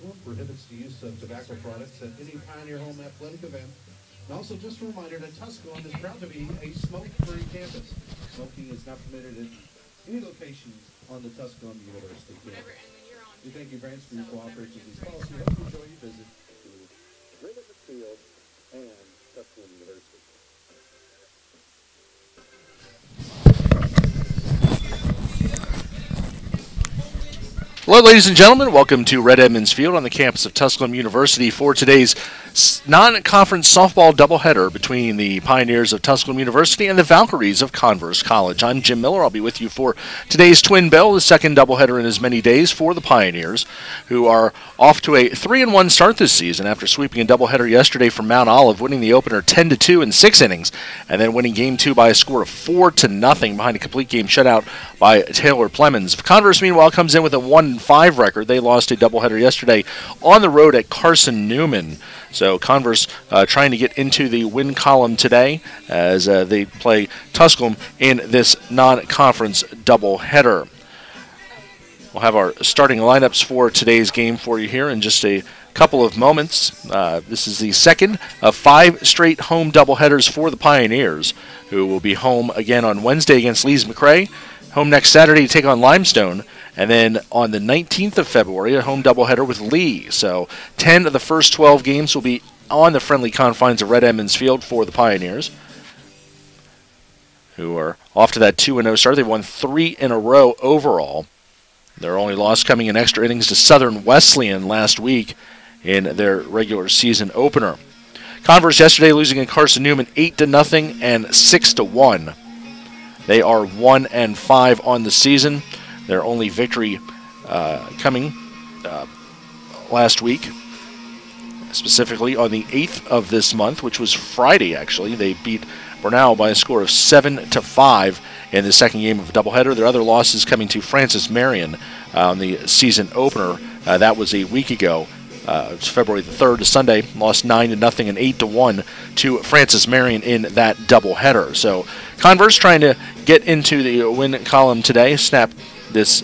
Tusculum prohibits the use of tobacco products at any Pioneer Home athletic event. And also just a reminder that Tusculum is proud to be a smoke-free campus. Smoking is not permitted at any locations on the Tusculum University campus. We thank you, Vance, for your cooperation with these policies. We hope you enjoy your visit to Great Field and Tusculum University. Hello, ladies and gentlemen. Welcome to Red Edmonds Field on the campus of Tusculum University for today's non-conference softball doubleheader between the Pioneers of Tusculum University and the Valkyries of Converse College. I'm Jim Miller. I'll be with you for today's Twin Bell, the second doubleheader in as many days for the Pioneers, who are off to a 3-1 start this season after sweeping a doubleheader yesterday from Mount Olive, winning the opener 10-2 in 6 innings, and then winning Game 2 by a score of 4-0 behind a complete game shutout by Taylor Plemons. Converse, meanwhile, comes in with a 1-5 record. They lost a doubleheader yesterday on the road at Carson Newman. So Converse trying to get into the win column today as they play Tusculum in this non-conference doubleheader. We'll have our starting lineups for today's game for you here in just a couple of moments. This is the second of 5 straight home doubleheaders for the Pioneers, who will be home again on Wednesday against Lees-McRae, home next Saturday to take on Limestone, and then on the 19th of February, a home doubleheader with Lee. So 10 of the first 12 games will be on the friendly confines of Red Edmonds Field for the Pioneers, who are off to that 2-0 start. They've won 3 in a row overall. Their only loss coming in extra innings to Southern Wesleyan last week in their regular season opener. Converse yesterday losing in Carson Newman 8-0 and 6-1. They are 1-5 on the season. Their only victory coming last week, specifically on the 8th of this month, which was Friday, actually. They beat Bernal by a score of 7-5 in the second game of a doubleheader. Their other losses coming to Francis Marion on the season opener. That was a week ago. It was February the 3rd to Sunday. Lost 9-0 and 8-1 to Francis Marion in that doubleheader. So Converse trying to get into the win column today. Snap this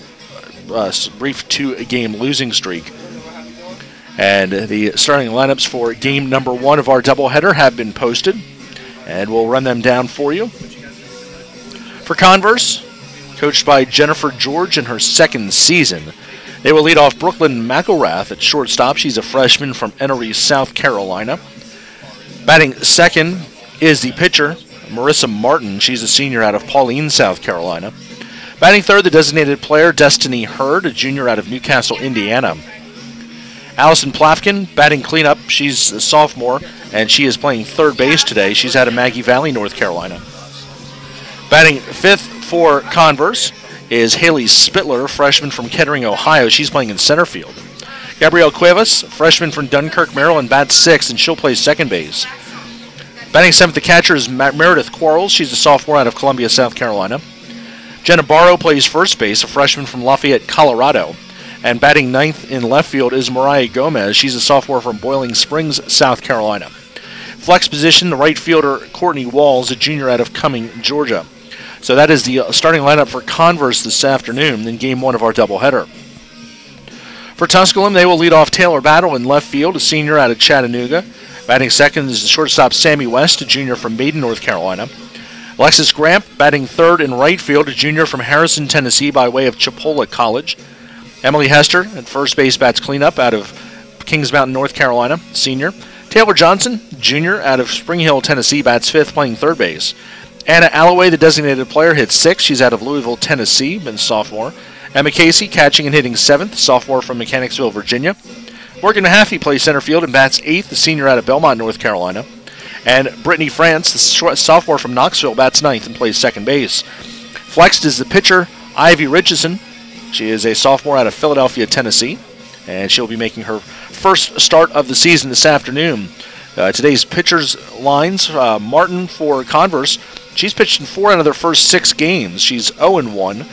brief 2-game losing streak. And the starting lineups for game number 1 of our doubleheader have been posted, and we'll run them down for you. For Converse, coached by Jennifer George in her second season, they will lead off Brooklyn McElrath at shortstop. She's a freshman from Enoree, South Carolina. Batting second is the pitcher, Marissa Martin. She's a senior out of Pauline, South Carolina. Batting third, the designated player, Destiny Hurd, a junior out of Newcastle, Indiana. Allison Plafkin, batting cleanup. She's a sophomore, and she is playing third base today. She's out of Maggie Valley, North Carolina. Batting fifth for Converse is Haley Spittler, freshman from Kettering, Ohio. She's playing in center field. Gabrielle Cuevas, freshman from Dunkirk, Maryland, bats sixth, and she'll play second base. Batting seventh, the catcher is Meredith Quarles. She's a sophomore out of Columbia, South Carolina. Jenna Barrow plays first base, a freshman from Lafayette, Colorado. And batting ninth in left field is Mariah Gomez. She's a sophomore from Boiling Springs, South Carolina. Flex position, the right fielder, Courtney Walls, a junior out of Cumming, Georgia. So that is the starting lineup for Converse this afternoon in Game 1 of our doubleheader. For Tusculum, they will lead off Taylor Battle in left field, a senior out of Chattanooga. Batting second is the shortstop Sammy West, a junior from Maiden, North Carolina. Alexis Gramp batting third in right field, a junior from Harrison, Tennessee by way of Chipola College. Emily Hester at first base bats cleanup out of Kings Mountain, North Carolina, senior. Taylor Johnson, junior out of Spring Hill, Tennessee, bats fifth, playing third base. Anna Alloway, the designated player, hits sixth. She's out of Louisville, Tennessee, been sophomore. Emma Casey catching and hitting seventh, sophomore from Mechanicsville, Virginia. Morgan Mahaffey plays center field and bats eighth, the senior out of Belmont, North Carolina. And Brittany France, the sophomore from Knoxville, bats ninth and plays second base. Flexed is the pitcher, Ivy Richardson. She is a sophomore out of Philadelphia, Tennessee, and she'll be making her first start of the season this afternoon. Today's pitchers' lines, Martin for Converse, she's pitched in 4 out of their first 6 games. She's 0-1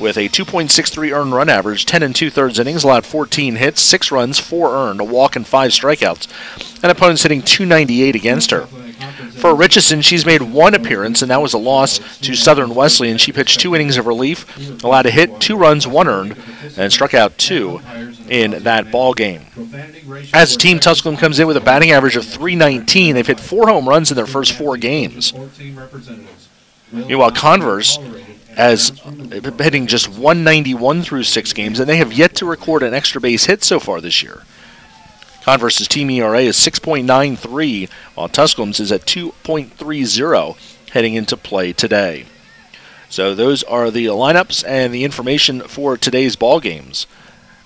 with a 2.63 earned run average, 10 2/3 innings, allowed 14 hits, 6 runs, 4 earned, a walk, and 5 strikeouts. And opponents hitting .298 against her. For Richardson, she's made one appearance, and that was a loss to Southern Wesleyan. She pitched 2 innings of relief, allowed a hit, 2 runs, 1 earned, and struck out 2 in that ball game. As a team, Tusculum comes in with a batting average of .319. They've hit 4 home runs in their first 4 games. Meanwhile, Converse as hitting just .191 through 6 games, and they have yet to record an extra base hit so far this year. Converse's team ERA is 6.93, while Tusculum's is at 2.30 heading into play today. So those are the lineups and the information for today's ball games.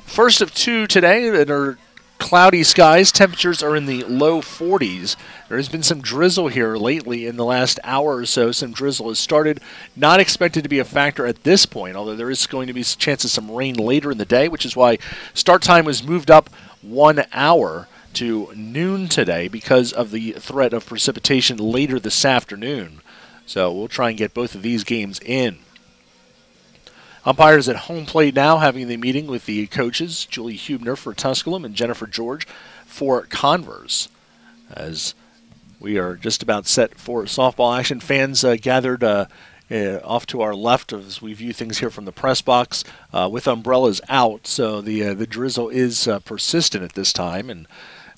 First of 2 today that are cloudy skies. Temperatures are in the low 40s. There has been some drizzle here lately in the last hour or so. Some drizzle has started. Not expected to be a factor at this point, although there is going to be a chance of some rain later in the day, which is why start time was moved up 1 hour to noon today because of the threat of precipitation later this afternoon. So we'll try and get both of these games in. Umpires at home plate now having the meeting with the coaches, Julie Hubner for Tusculum and Jennifer George for Converse. As we are just about set for softball action, fans gathered off to our left as we view things here from the press box with umbrellas out. So the drizzle is persistent at this time, and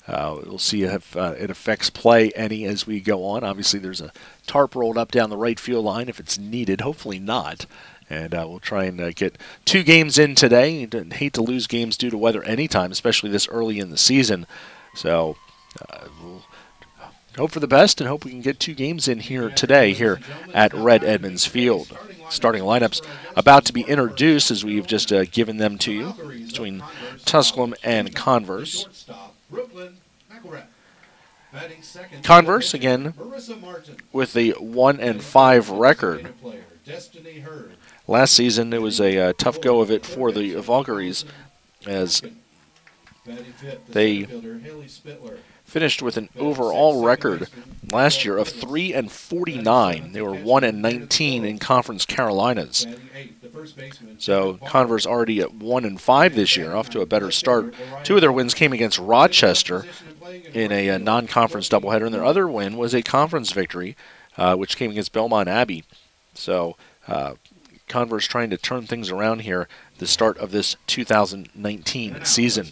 we'll see if it affects play any as we go on. Obviously, there's a tarp rolled up down the right field line if it's needed. Hopefully not. And we'll try and get 2 games in today. Hate to lose games due to weather anytime, especially this early in the season. So we'll hope for the best and hope we can get 2 games in here today here at Red Edmonds Field. Starting lineups about to be introduced as we've just given them to you between Tusculum and Converse. Converse, again, with a 1-5 record. Last season, it was a tough go of it for the Valkyries as they finished with an overall record last year of 3-49. They were 1-19 in Conference Carolinas. So Converse already at 1-5 this year, off to a better start. 2 of their wins came against Rochester in a non-conference doubleheader, and their other win was a conference victory, which came against Belmont Abbey. So Converse trying to turn things around here at the start of this 2019 season.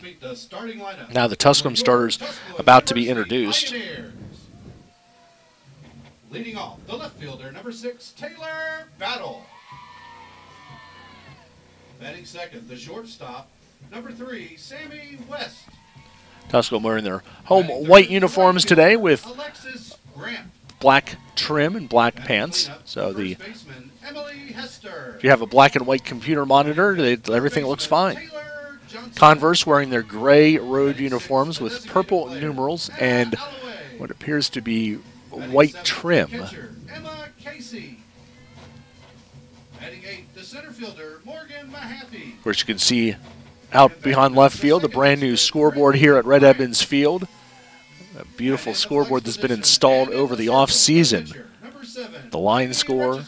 Now the Tusculum starters about to be introduced. Leading off, the left fielder, number 6, Taylor Battle. Batting second, the shortstop, number 3, Sammy West. Tusculum wearing their home white uniforms today with black trim and black pants. So if you have a black and white computer monitor, everything looks fine. Converse wearing their gray road uniforms with purple numerals and what appears to be white trim. Of course, you can see out behind left field a brand new scoreboard here at Red Edmonds Field. A beautiful scoreboard that's been installed over the off-season. The line score,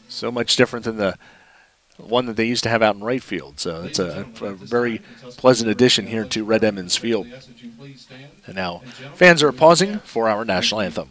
so much different than the one that they used to have out in right field. So it's a very pleasant addition here to Red Edmonds Field. And now fans are pausing for our national anthem.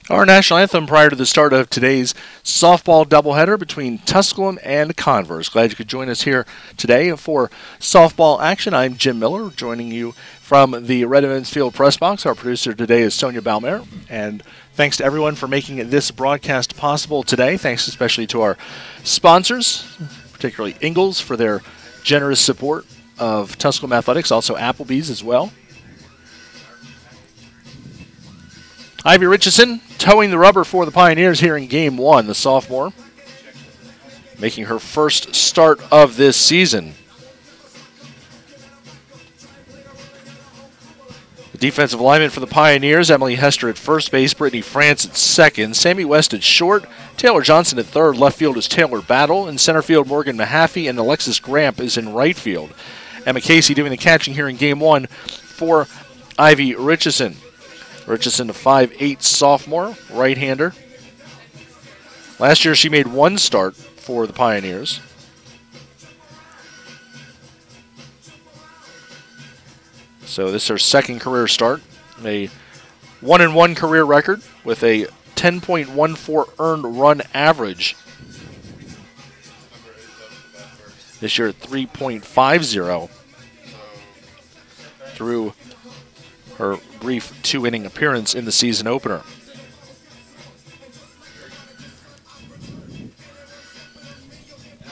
Our national anthem prior to the start of today's softball doubleheader between Tusculum and Converse. Glad you could join us here today for softball action. I'm Jim Miller, joining you from the Red Evans Field press box. Our producer today is Sonia Balmer, and thanks to everyone for making this broadcast possible today. Thanks especially to our sponsors, particularly Ingalls, for their generous support of Tusculum Athletics, also Applebee's as well. Ivy Richardson towing the rubber for the Pioneers here in Game 1, the sophomore, making her first start of this season. The defensive lineman for the Pioneers, Emily Hester at first base, Brittany France at second, Sammy West at short, Taylor Johnson at third, left field is Taylor Battle, in center field Morgan Mahaffey, and Alexis Gramp is in right field. Emma Casey doing the catching here in Game 1 for Ivy Richardson. Richardson, a 5'8" sophomore, right-hander. Last year she made one start for the Pioneers. So this is her second career start. A 1-1 career record with a 10.14 earned run average. This year at 3.50 through her brief 2-inning appearance in the season opener.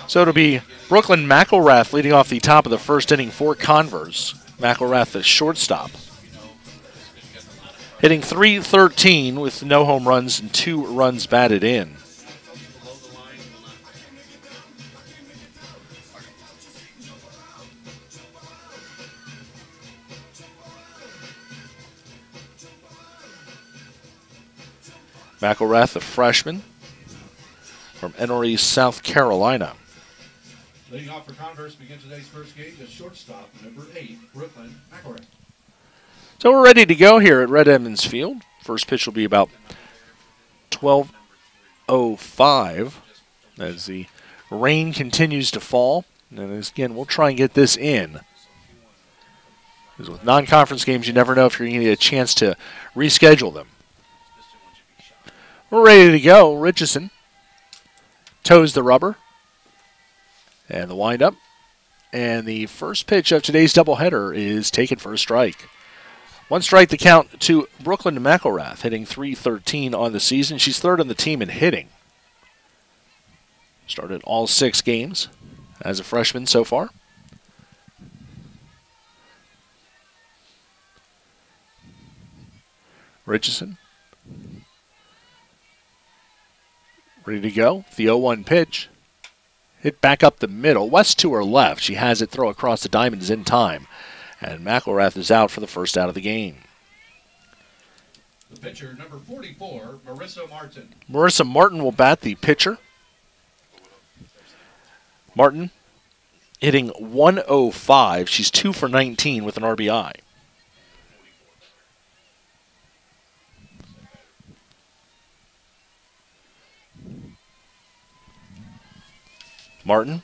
So it'll be Brooklyn McElrath leading off the top of the first inning for Converse. McElrath, the shortstop, hitting .313 with no home runs and 2 runs batted in. McElrath, the freshman from Emory, South Carolina. Leading off for Converse begins today's first game, the shortstop, number 8, Brooklyn McElrath. So we're ready to go here at Red Evans Field. First pitch will be about 12:05 as the rain continues to fall. And again, we'll try and get this in. Because with non-conference games, you never know if you're going to get a chance to reschedule them. We're ready to go. Richardson toes the rubber. And the windup. And the first pitch of today's doubleheader is taken for a strike. One strike to count to Brooklyn McElrath, hitting .313 on the season. She's third on the team in hitting. Started all 6 games as a freshman so far. Richardson ready to go. The 0-1 pitch. Hit back up the middle. West to her left. She has it throw across the diamonds in time. And McElrath is out for the first out of the game. The pitcher, number 44, Marissa Martin. Marissa Martin will bat the pitcher. Martin hitting .105. She's 2 for 19 with an RBI. Martin,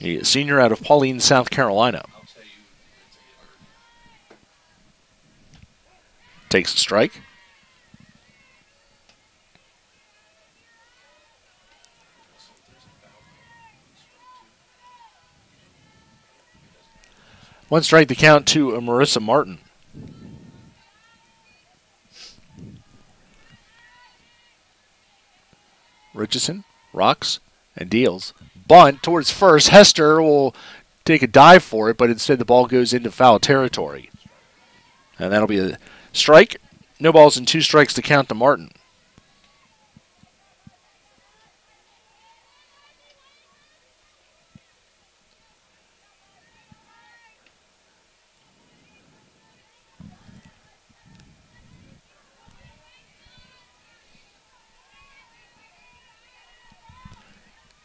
a senior out of Pauline, South Carolina. Takes a strike. One strike to count to Marissa Martin. Richardson rocks and deals. Bunt towards first. Hester will take a dive for it, but instead the ball goes into foul territory. And that'll be a strike. No balls and 2 strikes to count to Martin.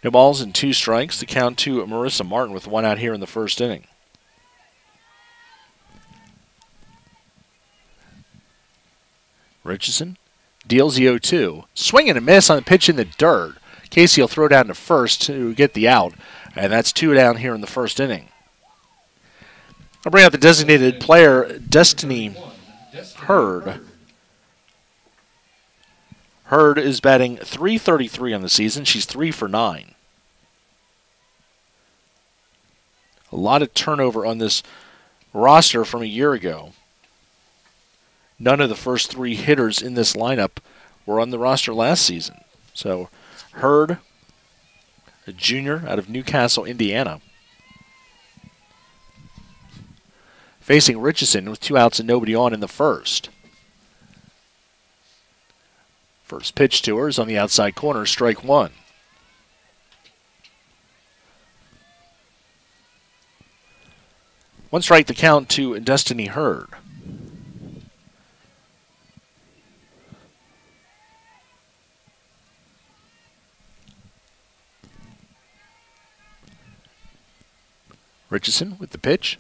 No balls and 2 strikes to count to Marissa Martin with 1 out here in the first inning. Richardson deals the 0-2. Swing and a miss on the pitch in the dirt. Casey will throw down to first to get the out. And that's 2 down here in the first inning. I'll bring out the designated player, Destiny Hurd. Hurd is batting .333 on the season. She's 3 for 9. A lot of turnover on this roster from a year ago. None of the first 3 hitters in this lineup were on the roster last season. So Hurd, a junior out of Newcastle, Indiana, facing Richardson with 2 outs and nobody on in the first. First pitch to her is on the outside corner, strike 1. One strike the count to Destiny Hurd. Richardson with the pitch.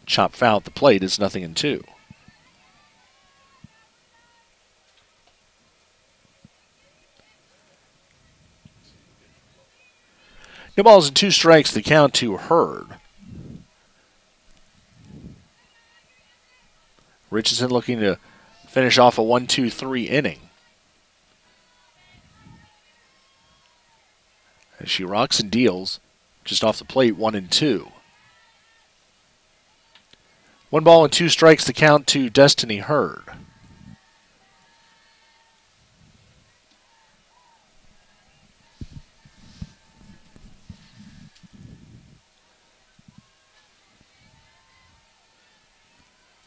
Chop foul at the plate is 0-2. No balls and 2 strikes, the count to Hurd. Richardson looking to finish off a 1-2-3 inning. As she rocks and deals, just off the plate, 1-2. 1 ball and 2 strikes, the count to Destiny Hurd.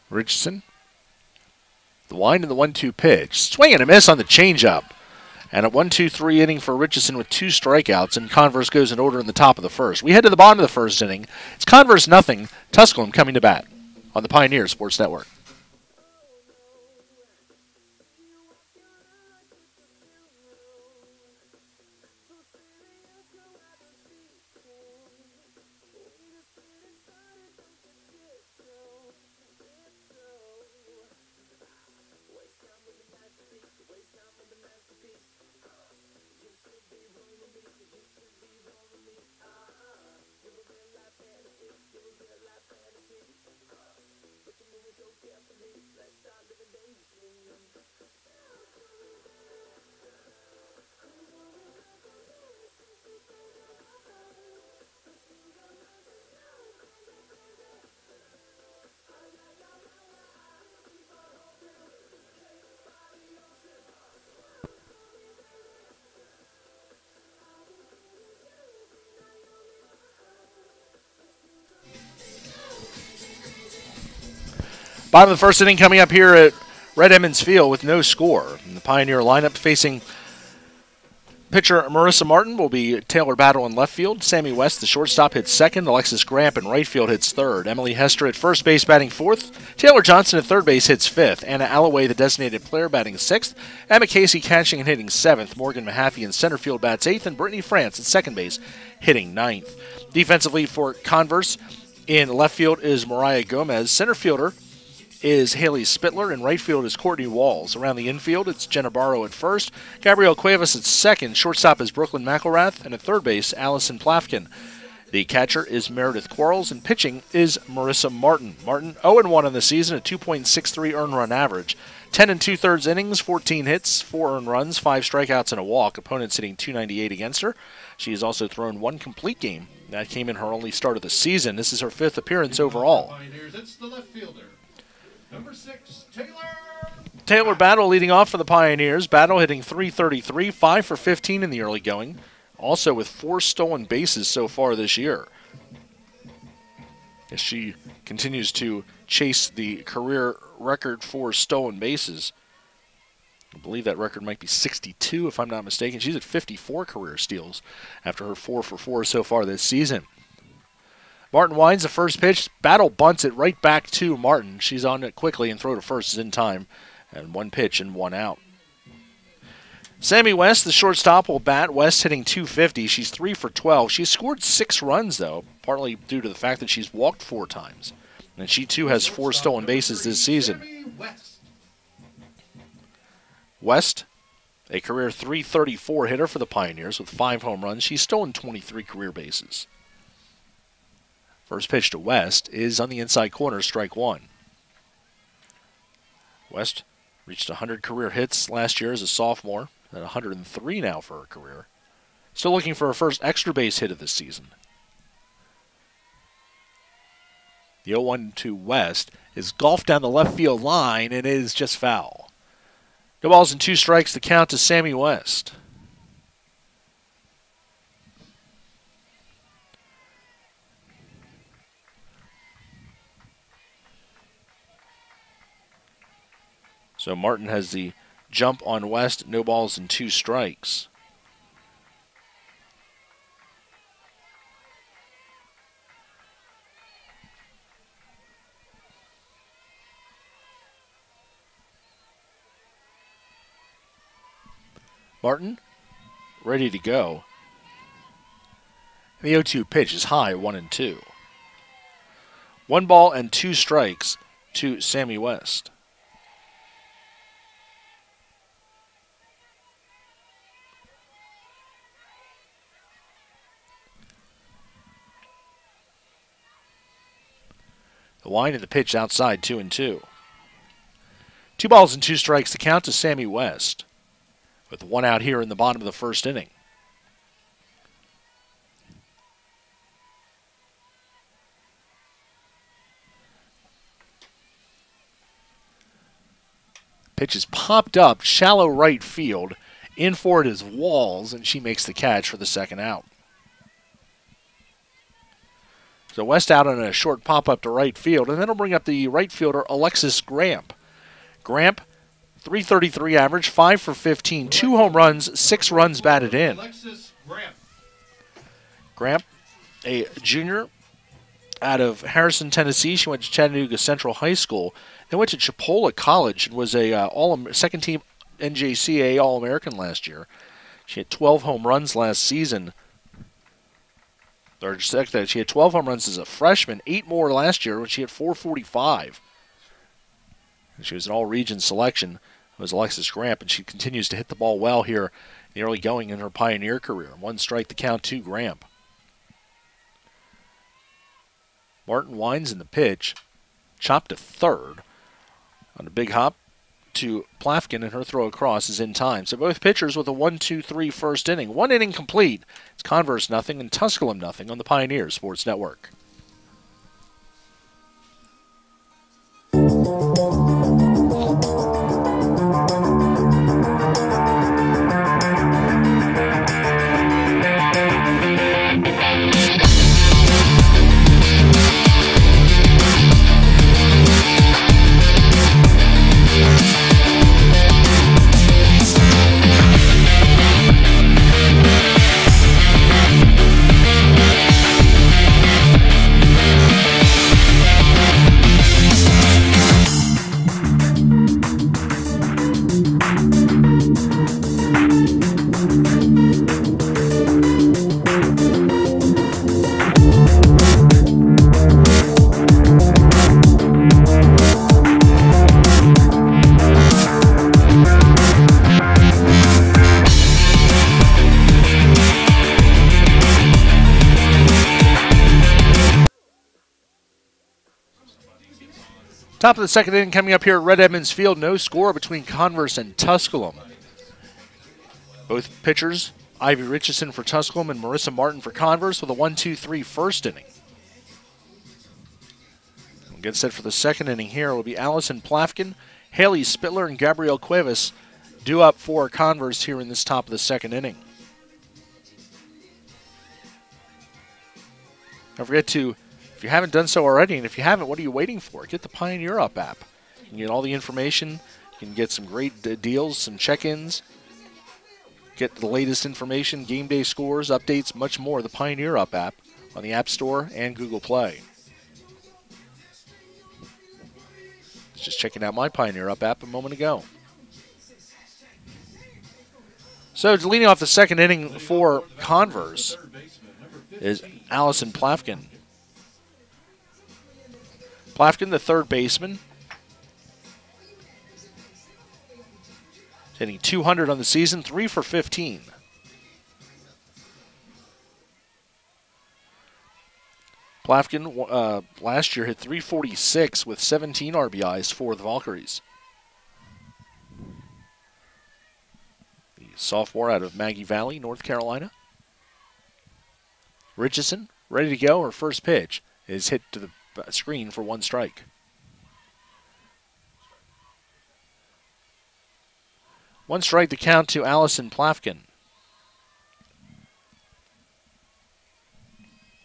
Richardson, the wind and the 1-2 pitch. Swing and a miss on the changeup. And a 1-2-3 inning for Richardson with 2 strikeouts, and Converse goes in order in the top of the first. We head to the bottom of the first inning. It's Converse 0, Tusculum coming to bat on the Pioneer Sports Network. Bottom of the first inning coming up here at Red Emmons Field with no score. And the Pioneer lineup facing pitcher Marissa Martin will be Taylor Battle in left field. Sammy West, the shortstop, hits second. Alexis Gramp in right field hits third. Emily Hester at first base batting fourth. Taylor Johnson at third base hits fifth. Anna Alloway, the designated player, batting sixth. Emma Casey catching and hitting seventh. Morgan Mahaffey in center field bats eighth. And Brittany France at second base hitting ninth. Defensively for Converse in left field is Mariah Gomez. Center fielder is Haley Spittler, and right field is Courtney Walls. Around the infield, it's Jenna Barrow at first, Gabrielle Cuevas at second, shortstop is Brooklyn McElrath, and at third base, Allison Plafkin. The catcher is Meredith Quarles, and pitching is Marissa Martin. Martin 0-1 on the season, a 2.63 earned run average. 10 2/3 innings, 14 hits, 4 earned runs, 5 strikeouts, and a walk. Opponents hitting .298 against her. She has also thrown 1 complete game. That came in her only start of the season. This is her 5th appearance overall. It's the left fielder. Number 6, Taylor Battle leading off for the Pioneers. Battle hitting .333, 5 for 15 in the early going. Also with 4 stolen bases so far this year. As she continues to chase the career record for stolen bases. I believe that record might be 62 if I'm not mistaken. She's at 54 career steals after her 4 for 4 so far this season. Martin winds the first pitch. Battle bunts it right back to Martin. She's on it quickly and throw to first is in time. And 1 pitch and 1 out. Sammy West, the shortstop, will bat. West hitting .250. She's 3 for 12. She's scored 6 runs, though, partly due to the fact that she's walked 4 times. And she, too, has 4 stolen bases this season. West, a career .334 hitter for the Pioneers with 5 home runs. She's stolen 23 career bases. First pitch to West is on the inside corner, strike 1. West reached 100 career hits last year as a sophomore. at 103 now for her career. Still looking for her first extra base hit of this season. The 0-1 West is golfed down the left field line and is just foul. No balls and 2 strikes, the count to Sammy West. So Martin has the jump on West, no balls and 2 strikes. Martin, ready to go. The 0-2 pitch is high, 1-2. 1 ball and 2 strikes to Sammy West. The line of the pitch outside, 2-2. 2 balls and 2 strikes, the count to Sammy West, with 1 out here in the bottom of the first inning. Pitch is popped up, shallow right field. In for it is Walls, and she makes the catch for the second out. So West out on a short pop-up to right field, and then will bring up the right fielder, Alexis Gramp. Gramp, .333 average, 5 for 15, 2 home runs, 6 runs batted in. Alexis Gramp. Gramp, a junior out of Harrison, Tennessee. She went to Chattanooga Central High School, then went to Chipola College and was a second-team NJCAA All-American last year. She had 12 home runs last season. She had 12 home runs as a freshman, 8 more last year when she had 445. And she was an all-region selection. It was Alexis Gramp, and she continues to hit the ball well here in the early going in her Pioneer career. 1 strike, the count to Gramp. Martin winds in the pitch, chopped to third on a big hop to Plafkin, and her throw across is in time. So both pitchers with a 1-2-3 first inning. 1 inning complete. It's Converse nothing and Tusculum nothing on the Pioneer Sports Network. Top of the second inning coming up here at Red Edmonds Field. No score between Converse and Tusculum. Both pitchers, Ivy Richardson for Tusculum and Marissa Martin for Converse, with a 1-2-3 first inning. We'll get set for the second inning here. It will be Allison Plafkin, Haley Spittler, and Gabrielle Cuevas due up for Converse here in this top of the second inning. Don't forget to, if you haven't done so already, and if you haven't, what are you waiting for? Get the Pioneer Up app. You can get all the information. You can get some great deals, some check-ins. Get the latest information, game day scores, updates, much more. The Pioneer Up app on the App Store and Google Play. Just checking out my Pioneer Up app a moment ago. So leading off the second inning for Converse is Allison Plafkin. Plafkin, the third baseman, hitting .200 on the season, 3 for 15. Plafkin last year hit .346 with 17 RBIs for the Valkyries. The sophomore out of Maggie Valley, North Carolina. Richardson, ready to go. Her first pitch is hit to the screen for 1 strike. One strike to count to Allison Plafkin.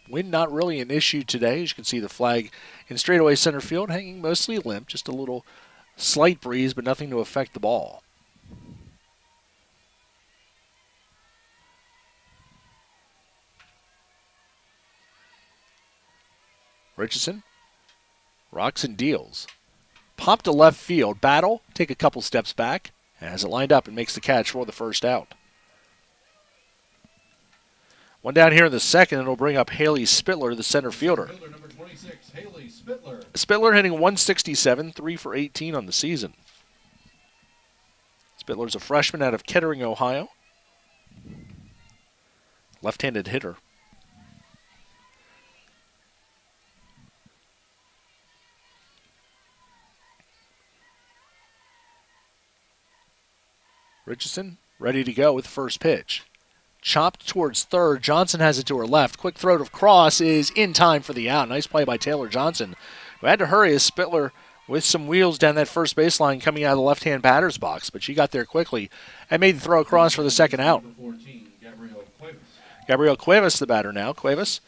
Wind not really an issue today. As you can see the flag in straightaway center field hanging mostly limp. Just a little slight breeze, but nothing to affect the ball. Richardson rocks and deals. Pop to left field. Battle. Take a couple steps back. Has it lined up and makes the catch for the first out. One down here in the second, and it'll bring up Haley Spittler, the center fielder. Fielder number 26, Haley Spittler. Spittler hitting 167, 3 for 18 on the season. Spittler's a freshman out of Kettering, Ohio. Left-handed hitter. Richardson ready to go with the first pitch. Chopped towards third. Johnson has it to her left. Quick throw to cross is in time for the out. Nice play by Taylor Johnson, who had to hurry as Spittler with some wheels down that first baseline coming out of the left-hand batter's box. But she got there quickly and made the throw across for the second out. 14, Gabrielle Cuevas, the batter now. Cuevas,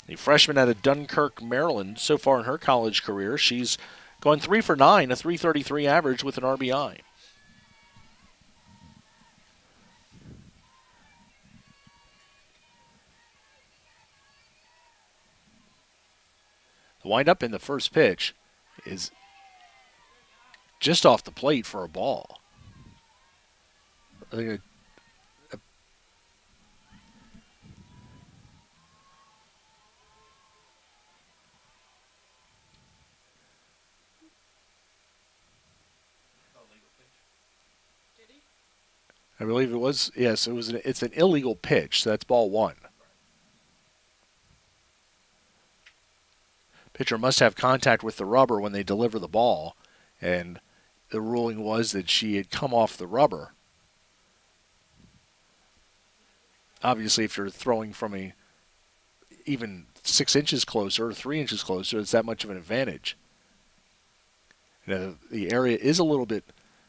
a freshman out of Dunkirk, Maryland, so far in her college career. She's going 3 for 9, a .333 average with an RBI. The windup in the first pitch is just off the plate for a ball. I think I believe it was, yes, it was. It's an illegal pitch, so that's ball 1. Pitcher must have contact with the rubber when they deliver the ball, and the ruling was that she had come off the rubber. Obviously, if you're throwing from even 6 inches closer or 3 inches closer, it's that much of an advantage. The area is a little bit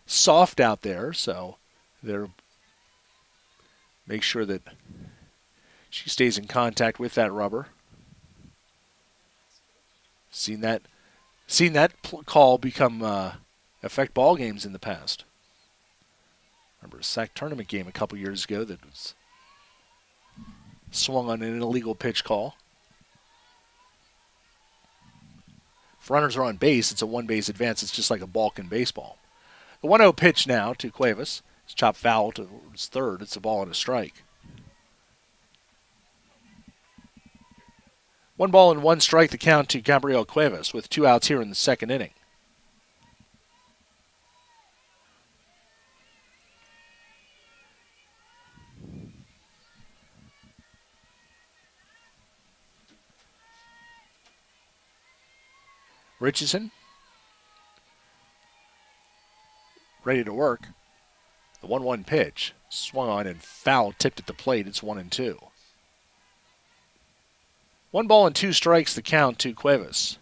soft out there, so they're make sure that she stays in contact with that rubber. Seen that call become affect ball games in the past. Remember a SAC tournament game a couple years ago that was swung on an illegal pitch call. If runners are on base, it's a 1-base advance. It's just like a balk in baseball. The 1-0 pitch now to Cuevas. It's chopped foul towards third. It's a ball and a strike. 1 ball and 1 strike to count to Gabrielle Cuevas with 2 outs here in the second inning. Richardson ready to work. The 1-1 pitch swung on and foul tipped at the plate. It's 1-2. 1 ball and 2 strikes to count to Cuevas.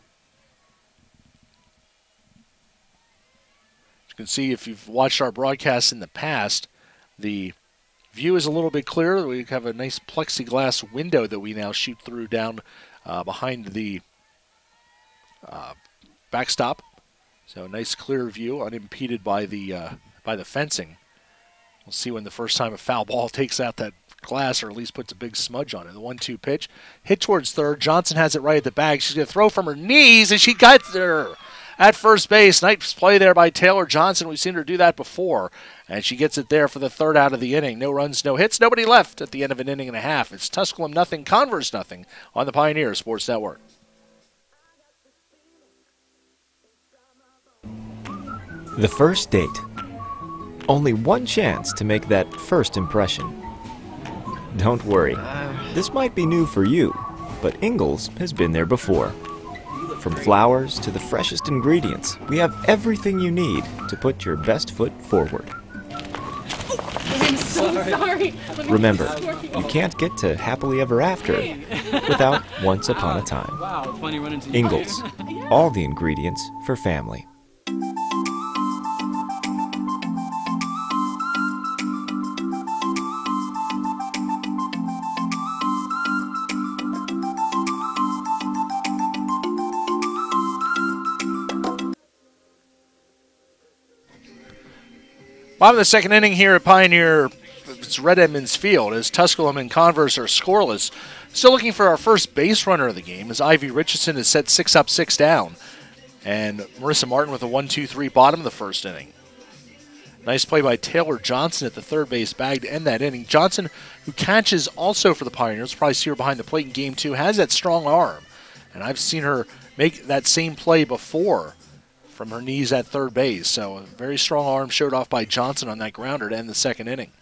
As you can see, if you've watched our broadcasts in the past, the view is a little bit clearer. We have a nice plexiglass window that we now shoot through down behind the backstop. So a nice clear view, unimpeded by the fencing. We'll see when the first time a foul ball takes out that glass, or at least puts a big smudge on it. The 1-2 pitch hit towards third. Johnson has it right at the bag. She's going to throw from her knees, and she got there at first base. Nice play there by Taylor Johnson. We've seen her do that before, and she gets it there for the third out of the inning. No runs, no hits, nobody left at the end of an inning and a half. It's Tusculum nothing, Converse nothing on the Pioneer Sports Network. The first date. Only one chance to make that first impression. Don't worry, this might be new for you, but Ingles has been there before. From flowers to the freshest ingredients, we have everything you need to put your best foot forward. Sorry. Remember, you can't get to happily ever after without once upon a time. Wow, it's funny running into you. Ingalls, all the ingredients for family. Bottom of the second inning here at Pioneer, it's Red Edmonds Field, as Tusculum and Converse are scoreless. Still looking for our first base runner of the game, as Ivy Richardson is set 6 up, 6 down. And Marissa Martin with a 1-2-3 bottom of the first inning. Nice play by Taylor Johnson at the third base bag to end that inning. Johnson, who catches also for the Pioneers, probably see her behind the plate in Game 2, has that strong arm. And I've seen her make that same play before from her knees at third base. So a very strong arm showed off by Johnson on that grounder to end the second inning.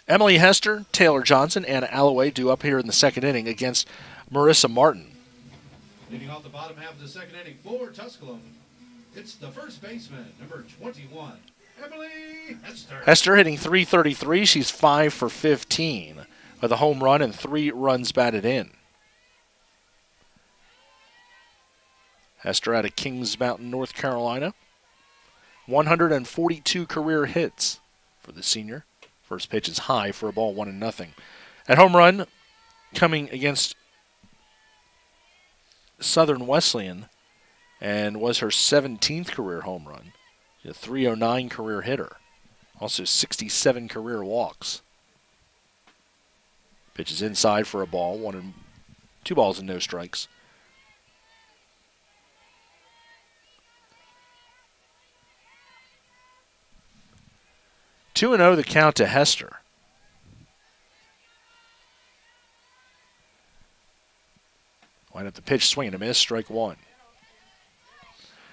Emily Hester, Taylor Johnson, Anna Alloway due up here in the second inning against Marissa Martin. Leading off the bottom half of the second inning for Tusculum, it's the first baseman, number 21, Emily Hester. Hester hitting .333. She's 5 for 15 with a home run and 3 runs batted in. Hester out of Kings Mountain, North Carolina. 142 career hits for the senior. First pitch is high for a ball, 1-0. At home run, coming against Southern Wesleyan, and was her 17th career home run. She's a .309 career hitter. Also 67 career walks. Pitch is inside for a ball, 2 balls and no strikes. 2-0 the count to Hester. Wind up the pitch, swing and a miss, strike 1.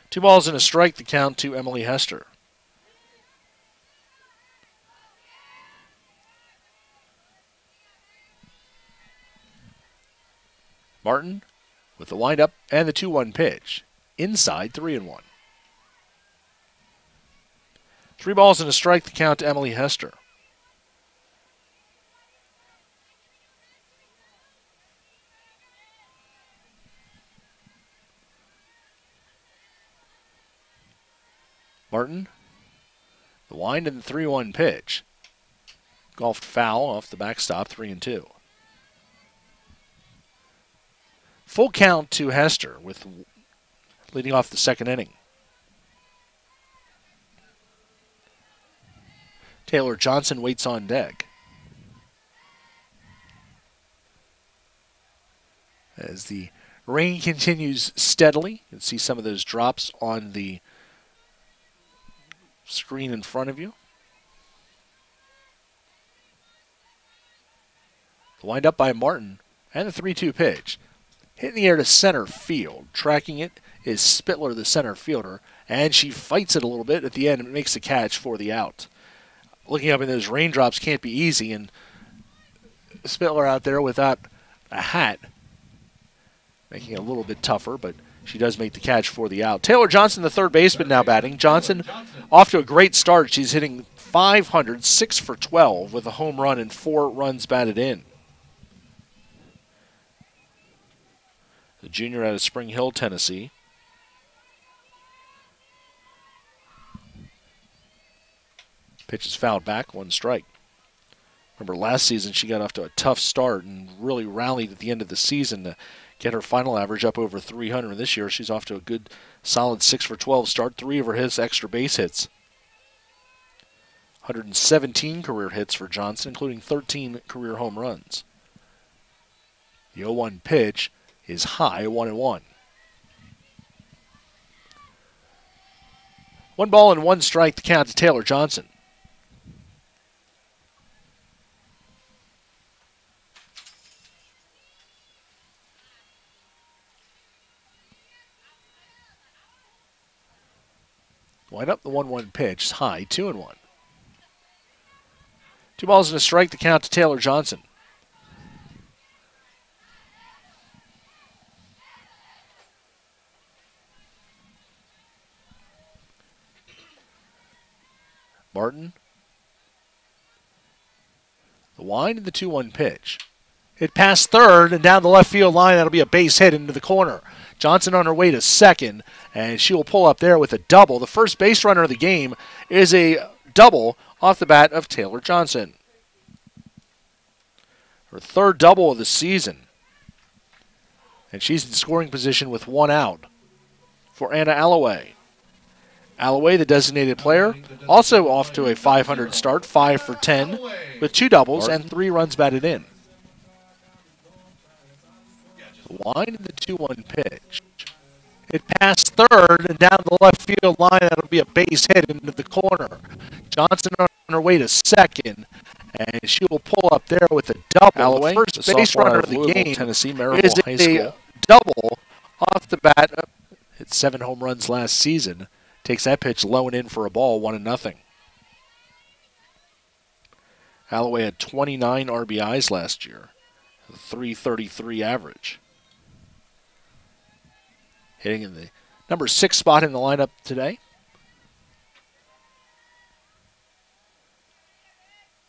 2 balls and a strike, the count to Emily Hester. Martin with the windup and the 2-1 pitch. Inside, 3-1. 3 balls and a strike, the count to Emily Hester. Martin, the wind and the 3-1 pitch. Golfed foul off the backstop, 3-2. Full count to Hester with leading off the second inning. Taylor Johnson waits on deck. As the rain continues steadily, you can see some of those drops on the screen in front of you. The wind up by Martin and the 3-2 pitch. Hitting the air to center field. Tracking it is Spittler, the center fielder, and she fights it a little bit at the end and makes the catch for the out. Looking up in those raindrops can't be easy, and Spittler out there without a hat, making it a little bit tougher, but she does make the catch for the out. Taylor Johnson, the third baseman, now batting. Johnson off to a great start. She's hitting .500, 6 for 12 with a home run and 4 runs batted in. The junior out of Spring Hill, Tennessee. Pitch is fouled back, 1 strike. Remember last season she got off to a tough start and really rallied at the end of the season to get her final average up over 300. This year she's off to a good solid 6 for 12 start, 3 of her hits extra base hits. 117 career hits for Johnson, including 13 career home runs. The 0-1 pitch is high, 1-1. 1 ball and 1 strike to count to Taylor Johnson. Wind up the 1-1 pitch, high, 2-1. 2 balls and a strike to count to Taylor Johnson. Martin The wind and the 2-1 pitch. Hit past third and down the left field line. That'll be a base hit into the corner. Johnson on her way to second, and she will pull up there with a double. The first base runner of the game is a double off the bat of Taylor Johnson. Her third double of the season. And she's in scoring position with 1 out for Anna Alloway. Alloway, the designated player, also off to a 500 start, 5 for 10, with 2 doubles and 3 runs batted in. The wind and the 2-1 pitch. It passed third and down the left field line. That'll be a base hit into the corner. Johnson on her way to second, and she will pull up there with a double. Alloway, the first base runner of the game, Tennessee, is High School. a double off the bat. Hit 7 home runs last season. Takes that pitch low and in for a ball, 1-0. Alloway had 29 RBIs last year, a .333 average. Hitting in the number 6 spot in the lineup today.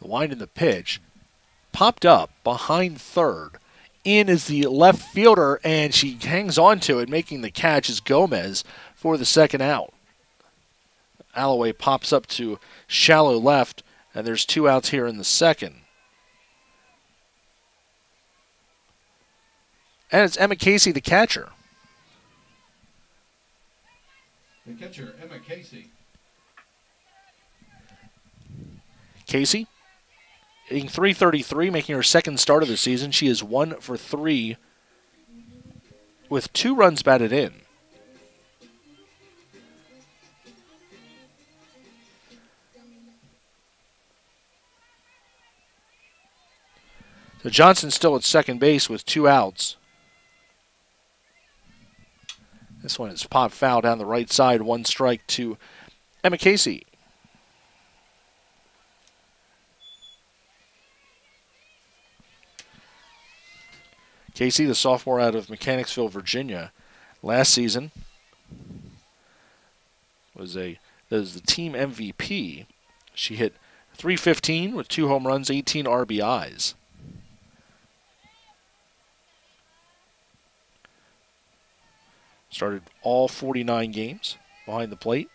The wind and the pitch popped up behind third. In is the left fielder, and she hangs on to it, making the catch is Gomez for the second out. Alloway pops up to shallow left, and there's 2 outs here in the second. And it's Emma Casey, the catcher. The catcher, Emma Casey. Casey, hitting .333, making her second start of the season. She is 1 for 3 with 2 runs batted in. So Johnson still at second base with 2 outs. This one is popped foul down the right side. 1 strike to Emma Casey. Casey, the sophomore out of Mechanicsville, Virginia, last season was the team MVP. She hit .315 with 2 home runs, 18 RBIs. Started all 49 games behind the plate.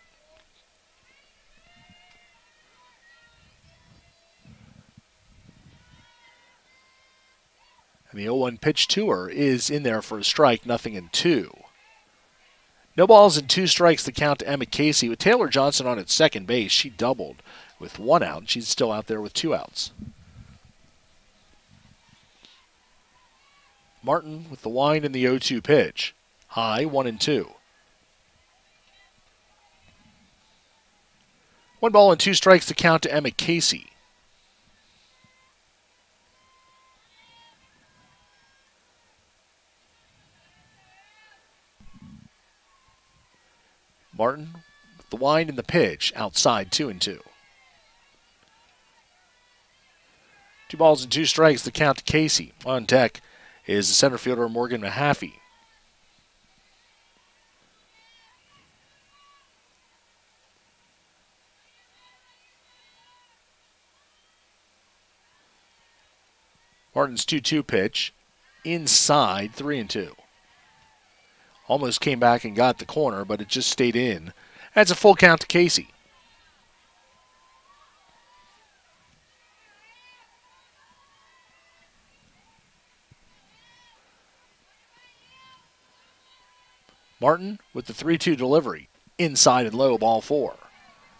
And the 0-1 pitch to her is in there for a strike, 0-2. No balls and 2 strikes to count to Emma Casey. With Taylor Johnson on at second base, she doubled with 1 out. And she's still out there with 2 outs. Martin with the wind and the 0-2 pitch. High, 1-2. 1 ball and 2 strikes to count to Emma Casey. Martin with the wind and the pitch, outside, 2-2. 2 balls and 2 strikes to count to Casey. On deck is the center fielder Morgan Mahaffey. Martin's 2-2 pitch, inside, 3-2. Almost came back and got the corner, but it just stayed in. That's a full count to Casey. Martin with the 3-2 delivery, inside and low, ball 4.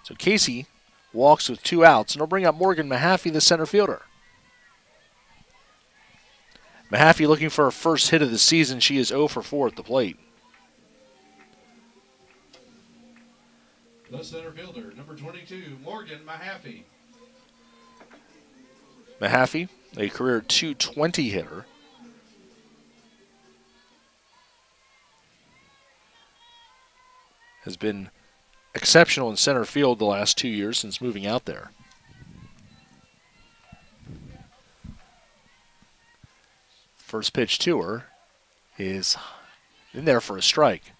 So Casey walks with 2 outs, and will bring up Morgan Mahaffey, the center fielder. Mahaffey looking for her first hit of the season. She is 0 for 4 at the plate. The center fielder, number 22, Morgan Mahaffey. Mahaffey, a career .220 hitter. Has been exceptional in center field the last 2 years since moving out there. First pitch to her is in there for a strike.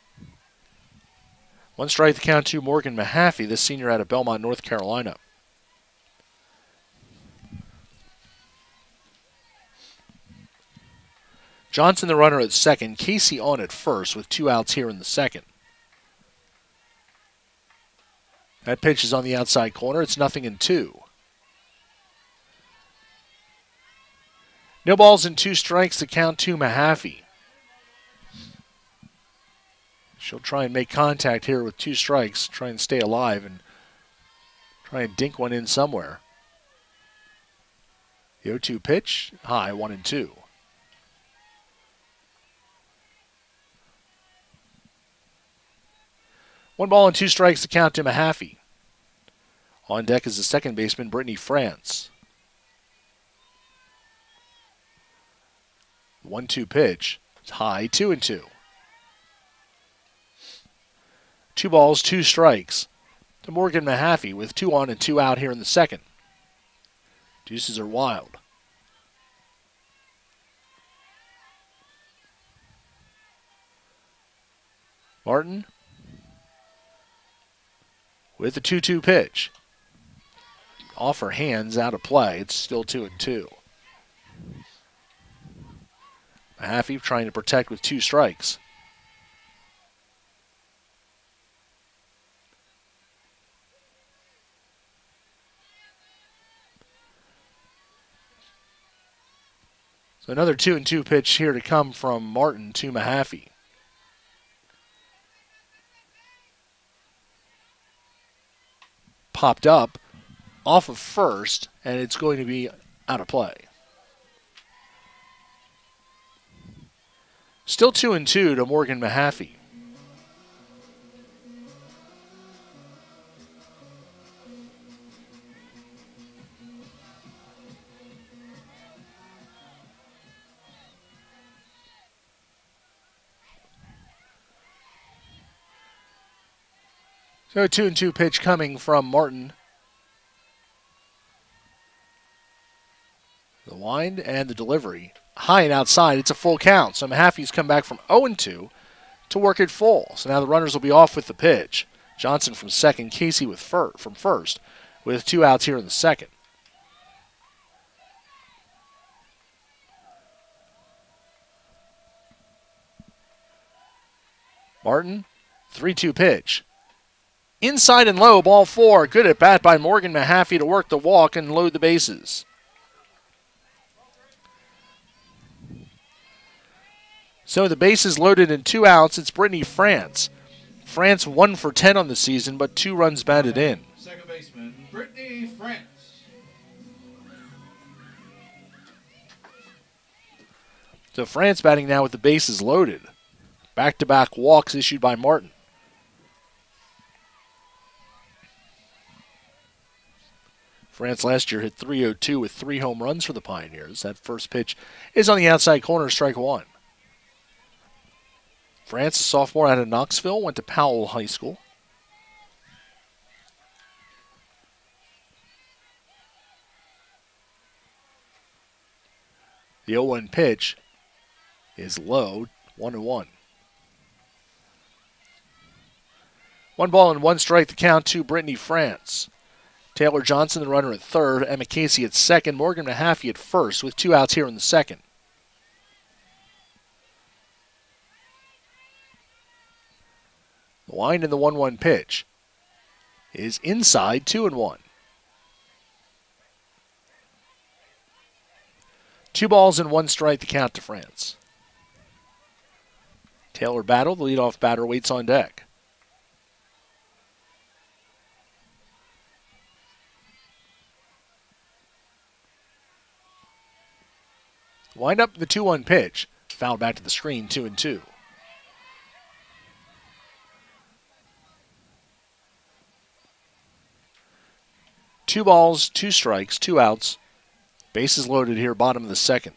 1 strike to count to Morgan Mahaffey, the senior out of Belmont, North Carolina. Johnson, the runner, at second. Casey on at first with 2 outs here in the second. That pitch is on the outside corner. It's 0-2. No balls and 2 strikes to count to Mahaffey. She'll try and make contact here with 2 strikes, try and stay alive and try and dink one in somewhere. The 0-2 pitch, high, 1-2. One ball and 2 strikes to count to Mahaffey. On deck is the second baseman, Brittany France. 1-2 pitch, it's high, 2-2. 2 balls, 2 strikes to Morgan Mahaffey with 2 on and 2 out here in the second. Deuces are wild. Martin with the 2-2 pitch. Off her hands, out of play. It's still 2-2. Mahaffey trying to protect with 2 strikes. So another 2-2 pitch here to come from Martin to Mahaffey. Popped up off of first, and it's going to be out of play. Still 2-2 to Morgan Mahaffey. So a 2-2 pitch coming from Martin. The wind and the delivery. High and outside, it's a full count. So Mahaffey's come back from 0-2 to work it full. So now the runners will be off with the pitch. Johnson from second, Casey with from first, with 2 outs here in the second. Martin, 3-2 pitch. Inside and low, ball 4. Good at bat by Morgan Mahaffey to work the walk and load the bases. So the bases loaded in 2 outs. It's Brittany France. France 1 for 10 on the season, but 2 runs batted in. Second baseman, Brittany France. So France batting now with the bases loaded. Back-to-back walks issued by Martin. France last year hit .302 with 3 home runs for the Pioneers. That first pitch is on the outside corner, strike 1. France, a sophomore out of Knoxville, went to Powell High School. The 0-1 pitch is low, 1-1. 1 ball and 1 strike to count to Brittany France. Taylor Johnson, the runner, at third. Emma Casey at second. Morgan Mahaffey at first with 2 outs here in the second. The wind and the 1-1 pitch is inside, 2-1. 2 balls and 1 strike to count to France. Taylor Battle, the leadoff batter, waits on deck. Wind up the 2-1 pitch. Fouled back to the screen, 2-2. Two balls, 2 strikes, 2 outs. Bases loaded here, bottom of the second.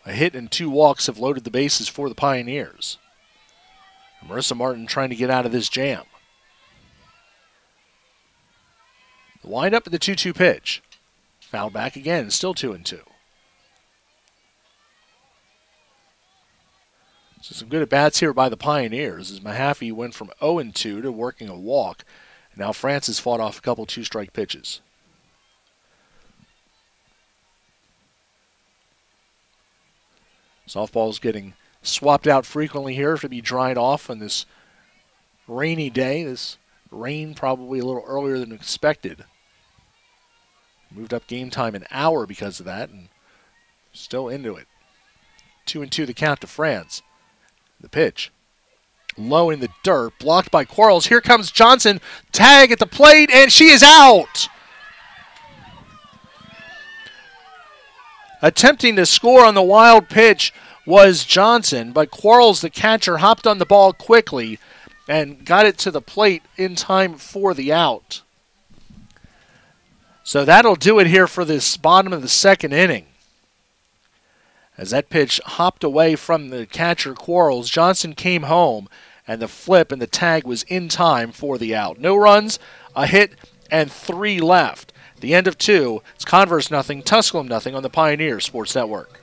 A hit and 2 walks have loaded the bases for the Pioneers. Marissa Martin trying to get out of this jam. The wind up at the 2-2 pitch. Foul back again, still 2-2. So some good at-bats here by the Pioneers as Mahaffey went from 0-2 to working a walk. Now France has fought off a couple 2-strike pitches. Softball's getting swapped out frequently here to be dried off on this rainy day. This rain probably a little earlier than expected. Moved up game time an hour because of that, and still into it. 2-2 the count to France. The pitch. Low in the dirt, blocked by Quarles. Here comes Johnson. Tag at the plate, and she is out. Attempting to score on the wild pitch was Johnson, but Quarles, the catcher, hopped on the ball quickly and got it to the plate in time for the out. So that'll do it here for this bottom of the second inning. As that pitch hopped away from the catcher Quarles, Johnson came home, and the flip and the tag was in time for the out. No runs, a hit, and 3 left. At the end of 2, it's Converse nothing, Tusculum nothing on the Pioneer Sports Network.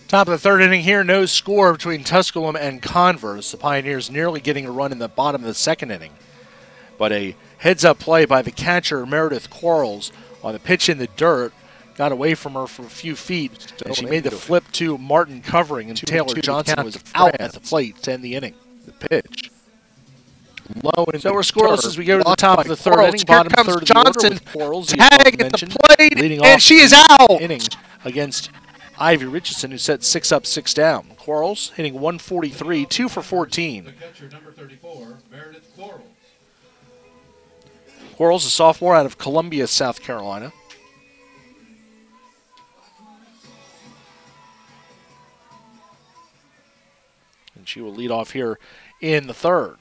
Top of the third inning here, no score between Tusculum and Converse. The Pioneers nearly getting a run in the bottom of the second inning. But a heads-up play by the catcher, Meredith Quarles, on the pitch in the dirt. Got away from her for a few feet, and she made the flip to Martin covering, and Taylor Johnson was out at the plate to end the inning. The pitch. Low and so we're scoreless as we go to the top of the third inning. Bottom third of the order with Quarles, tag at the plate, and she is out! Inning against Ivy Richardson, who set 6 up, 6 down. Quarles hitting 143, 2 for 14. The catcher, number 34, Meredith Quarles. Quarles, a sophomore out of Columbia, South Carolina. And she will lead off here in the third.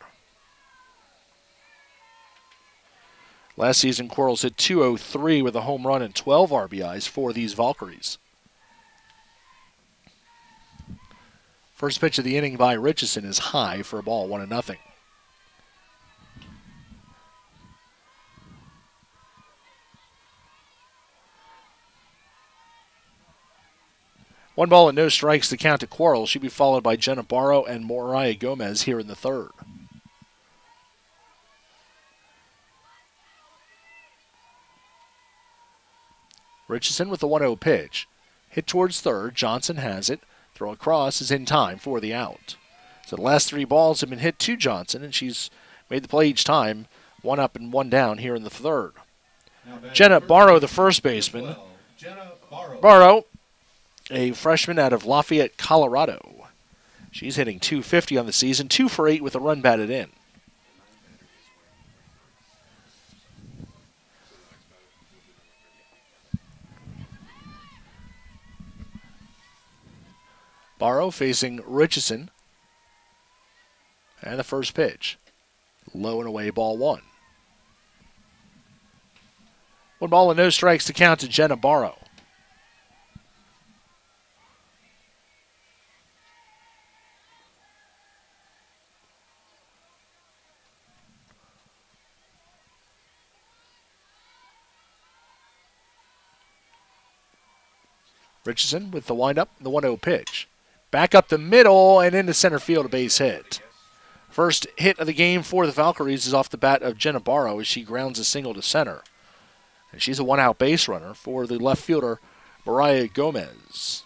Last season, Quarles hit 203 with a home run and 12 RBIs for these Valkyries. First pitch of the inning by Richardson is high for a ball, 1-0. One ball and no strikes to count to Quarles. She'll be followed by Jenna Barrow and Mariah Gomez here in the third. Richardson with the 1-0 pitch. Hit towards third. Johnson has it. Throw across is in time for the out. So the last 3 balls have been hit to Johnson, and she's made the play each time. 1 up and 1 down here in the third. Jenna Barrow, the first baseman. Barrow, a freshman out of Lafayette, Colorado. She's hitting .250 on the season, 2 for 8 with a run batted in. Barrow facing Richardson. And the first pitch. Low and away, ball 1. 1 ball and no strikes to count to Jenna Barrow. Richardson with the windup, the 1-0 pitch. Back up the middle and into center field, a base hit. First hit of the game for the Valkyries is off the bat of Jenna Barrow as she grounds a single to center. And she's a 1-out base runner for the left fielder, Mariah Gomez.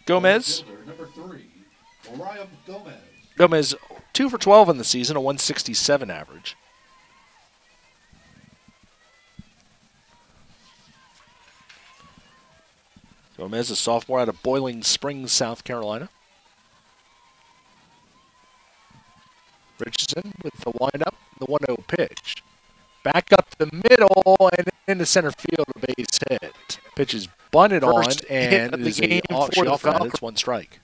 Gomez. Fielder, number 3, Mariah Gomez. Gomez 2 for 12 in the season, a 167 average. Gomez, a sophomore out of Boiling Springs, South Carolina. Richardson with the windup, the 1-0 pitch. Back up the middle and into center field, a base hit. Pitch is bunted First on, and hit of the is game off for the that. Falcons. It's 1 strike.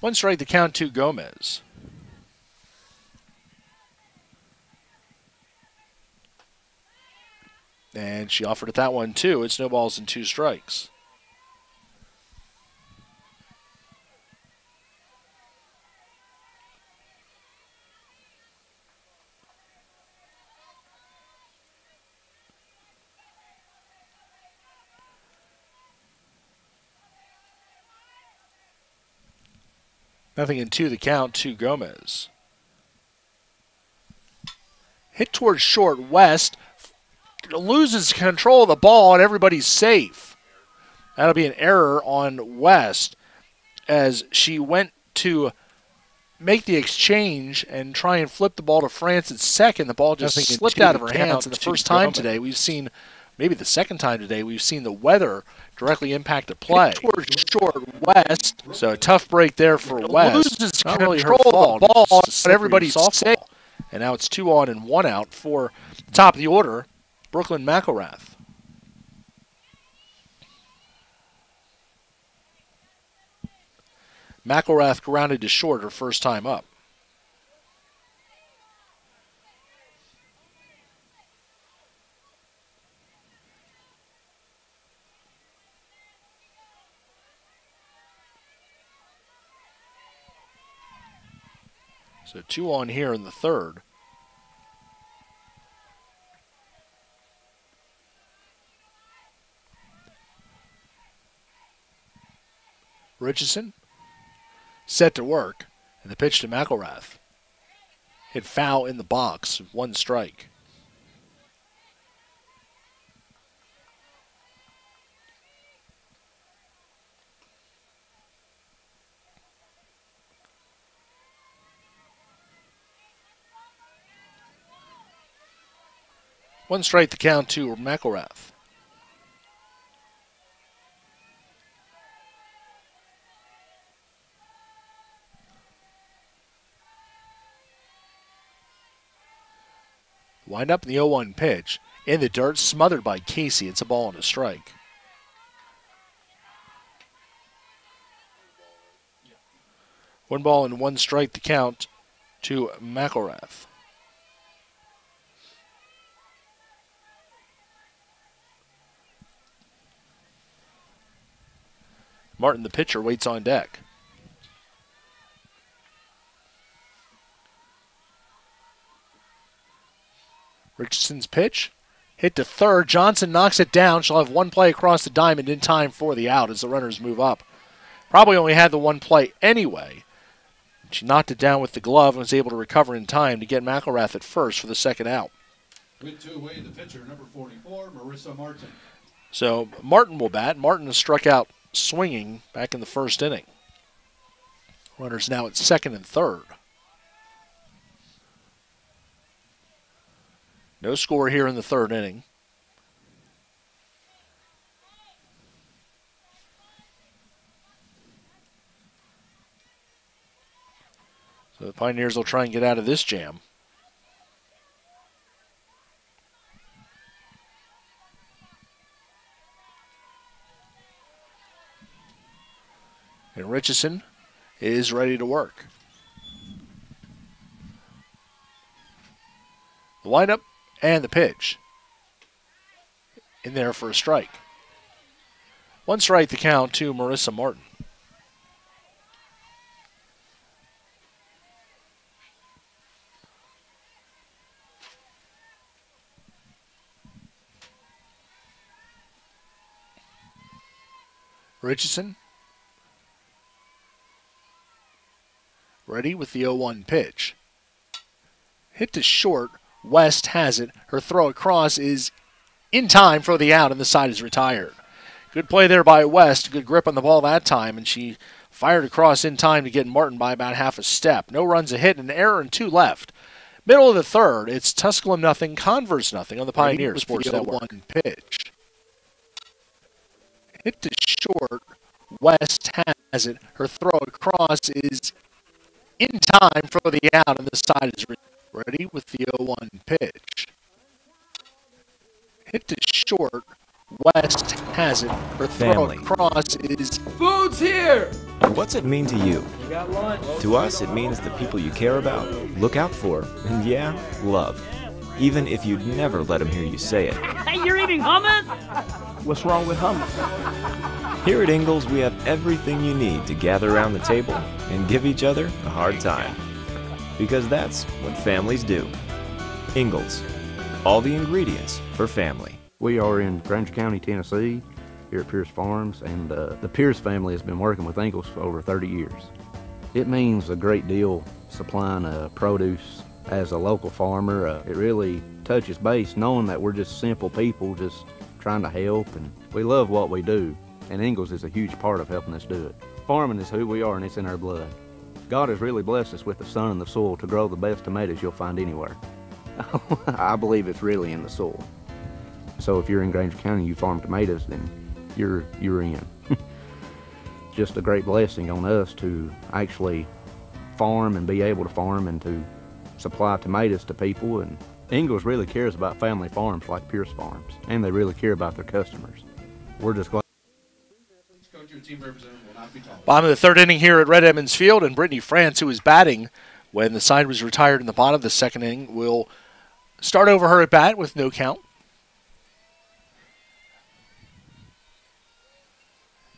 One strike to count to Gomez. And she offered it that one too. It's no balls and 2 strikes. Nothing in 2 the count to Gomez. Hit towards short. West loses control of the ball and everybody's safe. That'll be an error on West as she went to make the exchange and try and flip the ball to France at second. The ball just slipped out of her hands. And the first time today we've seen, maybe the second time today, we've seen the weather directly impact the play. Hit towards short. West. So a tough break there for West. Loses not really her fault, the ball, but everybody's safe. And now it's 2 on and 1 out for the top of the order, Brooklyn McElrath. McElrath grounded to short her first time up. So 2 on here in the third. Richardson set to work, and the pitch to McElrath. Hit foul in the box, 1 strike. One strike to count to McElrath. Wind up in the 0-1 pitch. In the dirt, smothered by Casey. It's a ball and a strike. One ball and 1 strike to count to McElrath. Martin, the pitcher, waits on deck. Richardson's pitch, hit to third. Johnson knocks it down. She'll have 1 play across the diamond in time for the out as the runners move up. Probably only had the 1 play anyway. She knocked it down with the glove and was able to recover in time to get McElrath at first for the second out. With 2 away, the pitcher, number 44, Marissa Martin. So Martin will bat. Martin has struck out swinging back in the first inning. Runners now at second and third. No score here in the third inning. So the Pioneers will try and get out of this jam. And Richardson is ready to work. The windup and the pitch. In there for a strike. 1 strike to count to Marissa Martin. Richardson Ready with the 0-1 pitch. Hit to short. West has it. Her throw across is in time for the out, and the side is retired. Good play there by West. Good grip on the ball that time, and she fired across in time to get Martin by about half a step. No runs a hit, an error, and 2 left. Middle of the third, it's Tusculum nothing, Converse nothing on the Pioneer Sports Network. 0-1 pitch. Hit to short. West has it. Her throw across is in time for the out, and the side is ready with the 0-1 pitch. Hit to short. West has it. Her throw across is... Food's here! What's it mean to you? We got lunch. To us, it means the people you care about, look out for, and yeah, love. Even if you'd never let them hear you say it. Hey, you're eating hummus? What's wrong with hummus? Here at Ingalls, we have everything you need to gather around the table and give each other a hard time. Because that's what families do. Ingalls. All the ingredients for family. We are in Granger County, Tennessee, here at Pierce Farms, and the Pierce family has been working with Ingalls for over 30 years. It means a great deal supplying produce as a local farmer. It really touches base knowing that we're just simple people just trying to help, and we love what we do, and Ingalls is a huge part of helping us do it. Farming is who we are, and it's in our blood. God has really blessed us with the sun and the soil to grow the best tomatoes you'll find anywhere. I believe it's really in the soil. So if you're in Granger County, you farm tomatoes, then you're in. Just a great blessing on us to actually farm and be able to farm and to supply tomatoes to people. And Ingalls really cares about family farms like Pierce Farms, and they really care about their customers. We're just glad. Coach, your team representative will not be talking. Bottom of the third inning here at Red Emmons Field, and Brittany France, who was batting when the side was retired in the bottom of the second inning, will start over her at bat with no count.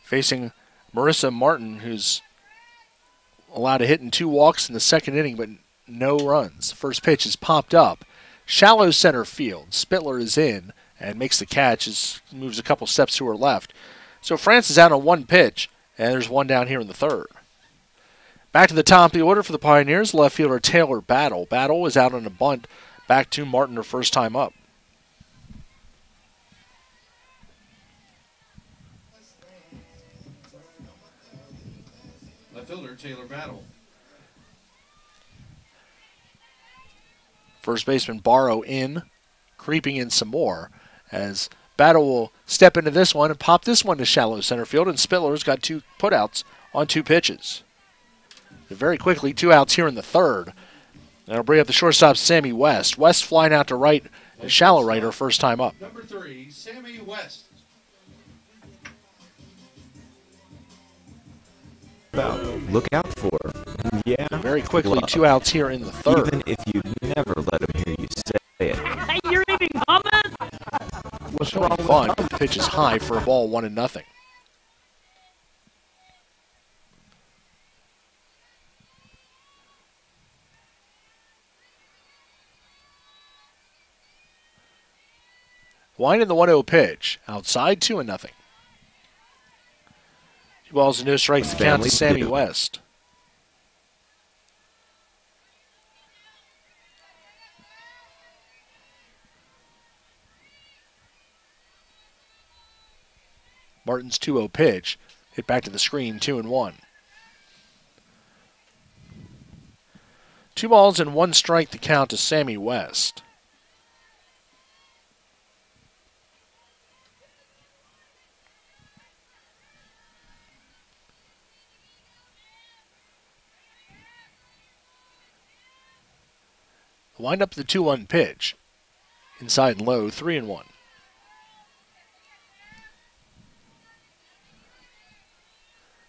Facing Marissa Martin, who's allowed a hit and 2 walks in the second inning, but no runs. The first pitch is popped up. Shallow center field. Spittler is in and makes the catch. Moves a couple steps to her left. So France is out on 1 pitch, and there's 1 down here in the third. Back to the top of the order for the Pioneers, left fielder Taylor Battle. Battle is out on a bunt. Back to Martin, her first time up. Left fielder Taylor Battle. First baseman Barrow in, creeping in some more, as Battle will step into this one and pop this one to shallow center field, and Spittler's got 2 putouts on 2 pitches. Very quickly, 2 outs here in the third. That'll bring up the shortstop, Sammy West. West flying out to right, shallow right, her first time up. Number 3, Sammy West. Look out for, and yeah, Very quickly, love. 2 outs here in the third. Even if you'd never let them hear you say it. Hey, you're eating hummus? What's Showing wrong with fun, hummus? but the pitch is high for a ball, 1-0. Wind in the 1-0 pitch. Outside, 2-0. 2 balls and no strikes to count to Sammy West. Martin's 2-0 pitch. Hit back to the screen, 2-1. 2 balls and 1 strike to count to Sammy West. Wind up the 2-1 pitch. Inside and low, 3-1.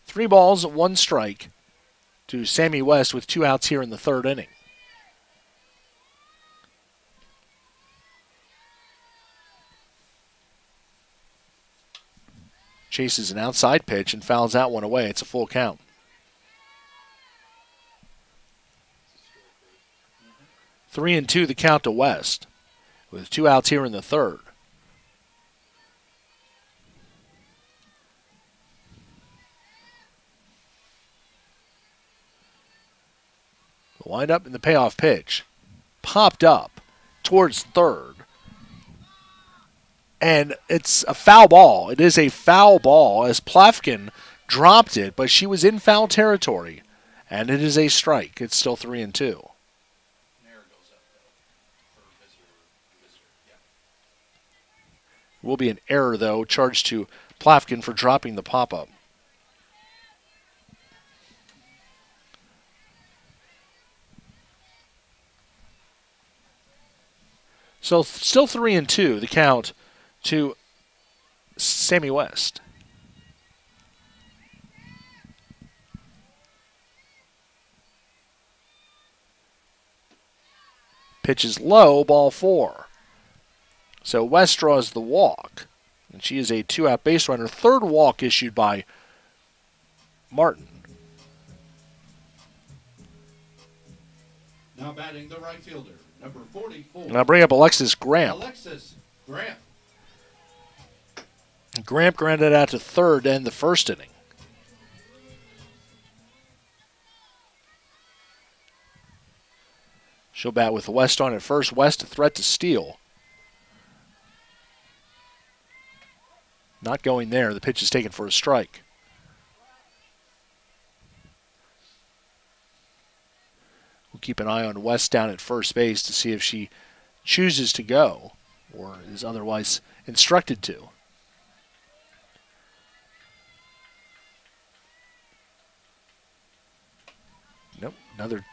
Three balls, 1 strike to Sammy West with 2 outs here in the third inning. Chases an outside pitch and fouls that one away. It's a full count. Three and 2 the count to West, with 2 outs here in the third. wind up in the payoff pitch. Popped up towards third. And it's a foul ball. It is a foul ball as Plafkin dropped it, but she was in foul territory. And it is a strike. It's still 3-2. Will be an error, though, charged to Plafkin for dropping the pop-up. So still 3-2, the count to Sammy West. Pitch is low, ball 4. So West draws the walk, and she is a 2-out base runner. Third walk issued by Martin. Now batting the right fielder, number 44. And I bring up Alexis Gramp. Alexis Gramp. Gramp grounded out to third to end the first inning. She'll bat with West on at first. West a threat to steal. Not going there. The pitch is taken for a strike. We'll keep an eye on West down at first base to see if she chooses to go or is otherwise instructed to. Nope, another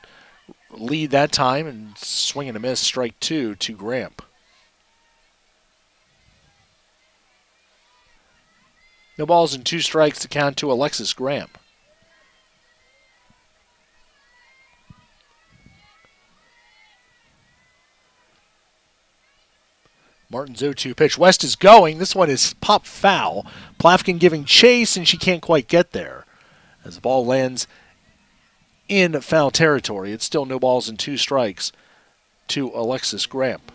lead that time and swing and a miss, strike 2 to Gramp. No balls and 2 strikes to count to Alexis Gramp. Martin's 0-2 pitch. West is going. This one is pop foul. Plafkin giving chase, and she can't quite get there. As the ball lands in foul territory, it's still no balls and 2 strikes to Alexis Gramp.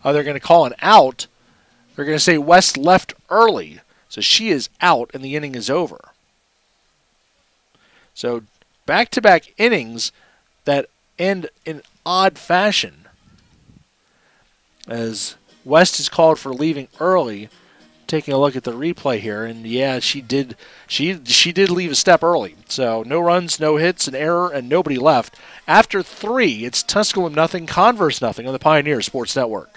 Oh, they're going to call an out. They're going to say West left early. So she is out and the inning is over. So back-to-back innings that end in odd fashion. As West is called for leaving early. Taking a look at the replay here, and yeah, she did leave a step early. So no runs, no hits, an error, and nobody left. After 3, it's Tusculum nothing, Converse nothing on the Pioneer Sports Network.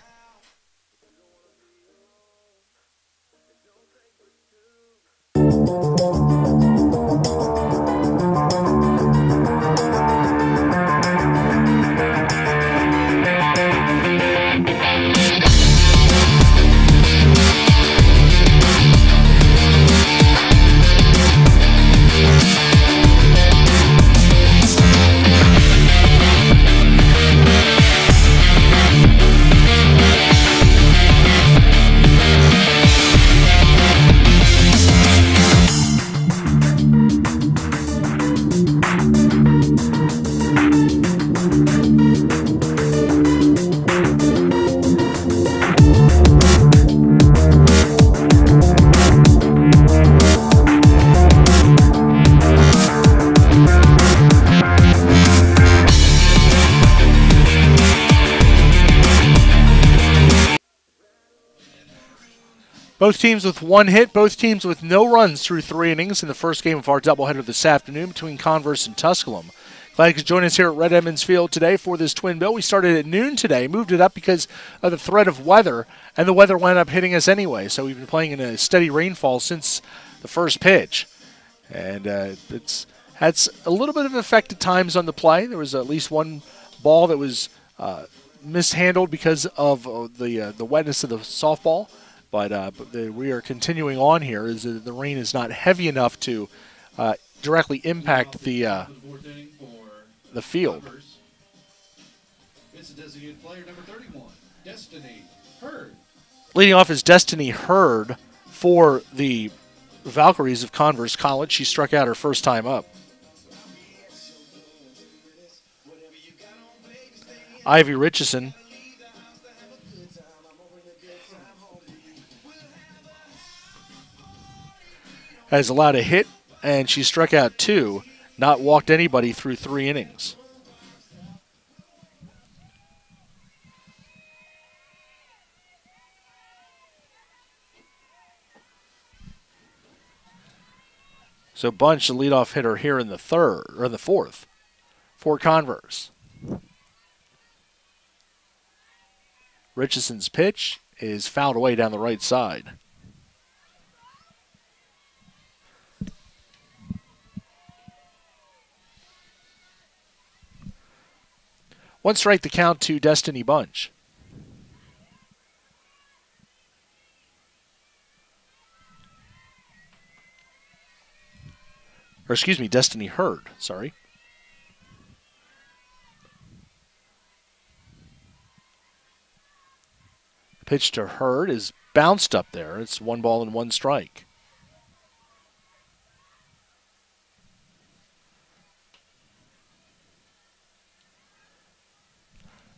Both teams with 1 hit, both teams with no runs through 3 innings in the first game of our doubleheader this afternoon between Converse and Tusculum. Glad you could join us here at Red Edmonds Field today for this twin bill. We started at noon today, moved it up because of the threat of weather, and the weather wound up hitting us anyway. So we've been playing in a steady rainfall since the first pitch. And it's had a little bit of an effect at times on the play. There was at least one ball that was mishandled because of the wetness of the softball. But we are continuing on here as the rain is not heavy enough to directly impact the field. It's a designated player number 31, Destiny Hurd. Leading off is Destiny Hurd for the Valkyries of Converse College. She struck out her first time up. Ivy Richardson has allowed a hit, and she struck out 2, not walked anybody through 3 innings. So Bunch, the leadoff hitter here in the fourth, for Converse. Richardson's pitch is fouled away down the right side. One strike the count to Destiny Bunch. Or excuse me, Destiny Hurd, sorry. Pitch to Hurd is bounced up there. It's 1 ball and 1 strike.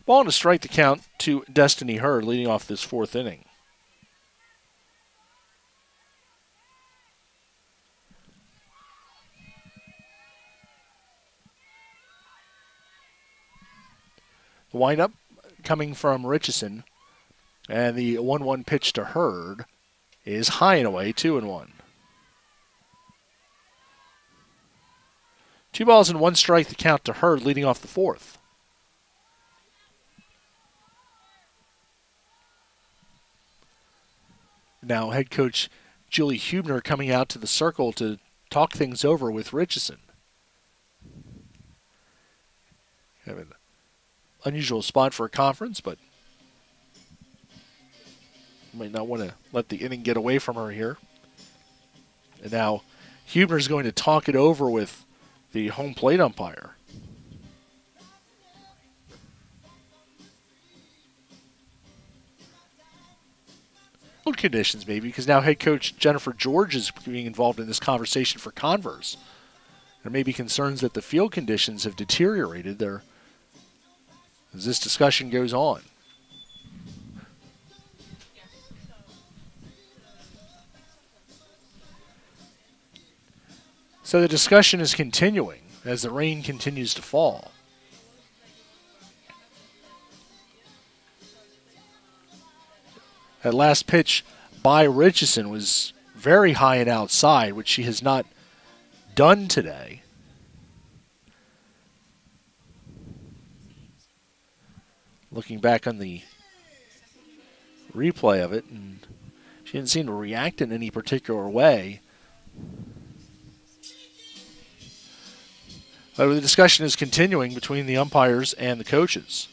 Ball and a strike to count to Destiny Hurd leading off this 4th inning. The windup coming from Richardson, and the 1-1 pitch to Hurd is high and away, 2-1. 2 balls and 1 strike to count to Hurd leading off the 4th. Now head coach Julie Hubner coming out to the circle to talk things over with Richardson. Have an unusual spot for a conference, but might not want to let the inning get away from her here. And now Hubner's going to talk it over with the home plate umpire. Field conditions maybe, because now head coach Jennifer George is being involved in this conversation for Converse. There may be concerns that the field conditions have deteriorated there as this discussion goes on. So the discussion is continuing as the rain continues to fall. That last pitch by Richardson was very high and outside, which she has not done today. Looking back on the replay of it, and she didn't seem to react in any particular way. But the discussion is continuing between the umpires and the coaches.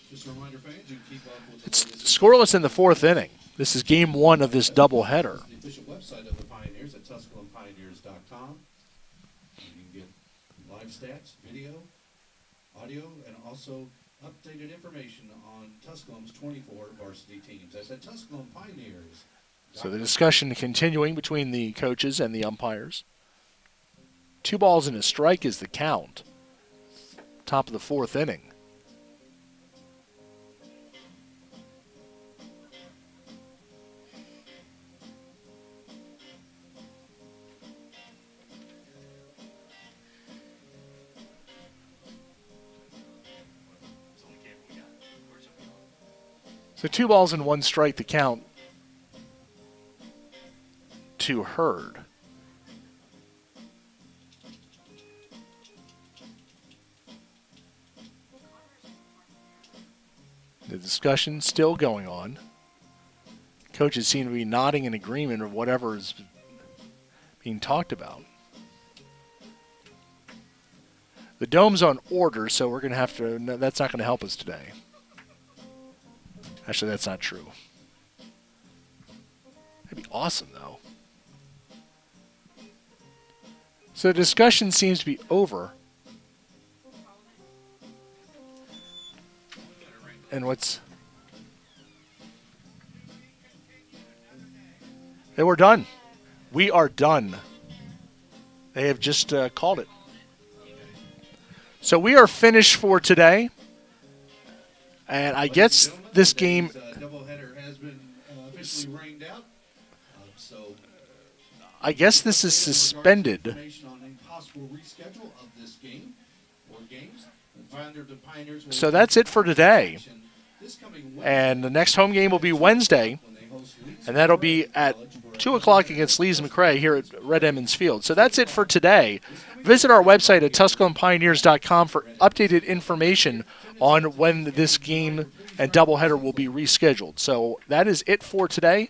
Just a reminder, fans, you can keep up with It's scoreless in the 4th inning. This is game 1 of this doubleheader. the official website of the Pioneers at TusculumPioneers.com. You can get live stats, video, audio, and also updated information on Tusculum's 24 varsity teams. That's at Tusculum Pioneers. So the discussion continuing between the coaches and the umpires. 2 balls and a strike is the count. Top of the 4th inning. So 2 balls and 1 strike to count to Hurd. The discussion still going on. Coaches seem to be nodding in agreement of whatever is being talked about. The dome's on order, so we're going to have to, no, that's not going to help us today. Actually, that's not true. That'd be awesome, though. So the discussion seems to be over. And what's... They were done. We are done. They have just called it. So we are finished for today. And I guess this game, Doubleheader has been officially rained out. So I guess this is suspended. information on a possible reschedule of this game or games. The Pioneers will So that's it for today. this coming And the next home game will be Wednesday, when they host Leeds and that'll be at 2 o'clock against Lees McRae here at Red Emmons Field. So that's it for today. Visit our website at TusculumPioneers.com for updated information on when this game and doubleheader will be rescheduled. So that is it for today.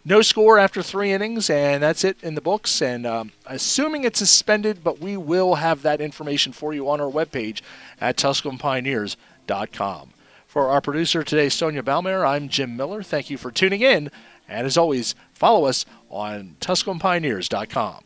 No score after 3 innings, and that's it in the books. And assuming it's suspended, but we will have that information for you on our webpage at TusculumPioneers.com. For our producer today, Sonia Balmer, I'm Jim Miller. Thank you for tuning in. And as always, follow us on TusculumPioneers.com.